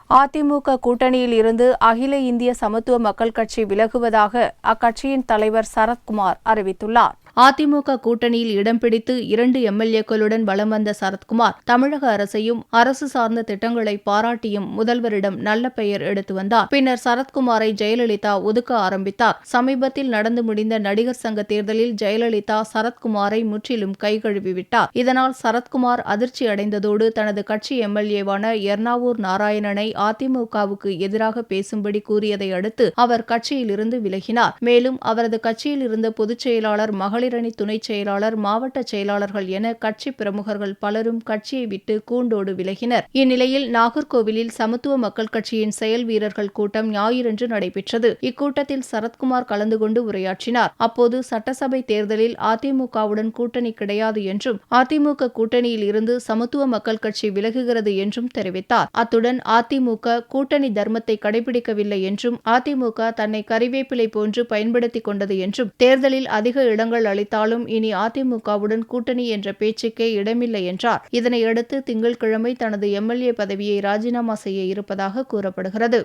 அதிமுக கூட்டணியில் இருந்து அகில இந்திய சமத்துவ மக்கள் கட்சி விலகுவதாக அக்கட்சியின் தலைவர் சரத்குமார் அறிவித்துள்ளார். அதிமுக கூட்டணியில் இடம் பிடித்து 2 எம்எல்ஏக்களுடன் வலம் வந்த சரத்குமார் தமிழக அரசையும் அரசு சார்ந்த திட்டங்களை பாராட்டியும் முதல்வரிடம் நல்ல பெயர் எடுத்து வந்தார். பின்னர் சரத்குமாரை ஜெயலலிதா ஒதுக்க ஆரம்பித்தார். சமீபத்தில் நடந்து முடிந்த நடிகர் சங்க தேர்தலில் ஜெயலலிதா சரத்குமாரை முற்றிலும் கைகழுவிவிட்டார். இதனால் சரத்குமார் அதிர்ச்சி அடைந்ததோடு தனது கட்சி எம்எல்ஏவான எர்ணாவூர் நாராயணனை அதிமுகவுக்கு எதிராக பேசும்படி கூறியதை அடுத்து அவர் கட்சியிலிருந்து விலகினார். மேலும் அவரது கட்சியில் இருந்த பொதுச் செயலாளர் மகளிரணி துணைச் செயலாளர் மாவட்ட செயலாளர்கள் என கட்சி பிரமுகர்கள் பலரும் கட்சியை விட்டு கூண்டோடு விலகினர். இந்நிலையில் நாகர்கோவிலில் சமத்துவ மக்கள் கட்சியின் செயல் வீரர்கள் கூட்டம் ஞாயிறன்று நடைபெற்றது. இக்கூட்டத்தில் சரத்குமார் கலந்து கொண்டு உரையாற்றினார். அப்போது சட்டசபை தேர்தலில் அதிமுகவுடன் கூட்டணி கிடையாது என்றும் அதிமுக கூட்டணியில் இருந்து சமத்துவ மக்கள் கட்சி விலகுகிறது என்றும் தெரிவித்தார். அத்துடன் அதிமுக கூட்டணி தர்மத்தை கடைபிடிக்கவில்லை என்றும் அதிமுக தன்னை கறிவேப்பிலை போன்று பயன்படுத்திக் கொண்டது என்றும் தேர்தலில் அதிக இடங்கள் அளித்தாலும் இனி அதிமுகவுடன் கூட்டணி என்ற பேச்சுக்கே இடமில்லை என்றார். இதனையடுத்து திங்கட்கிழமை தனது எம்எல்ஏ பதவியை ராஜினாமா செய்ய இருப்பதாக கூறப்படுகிறது.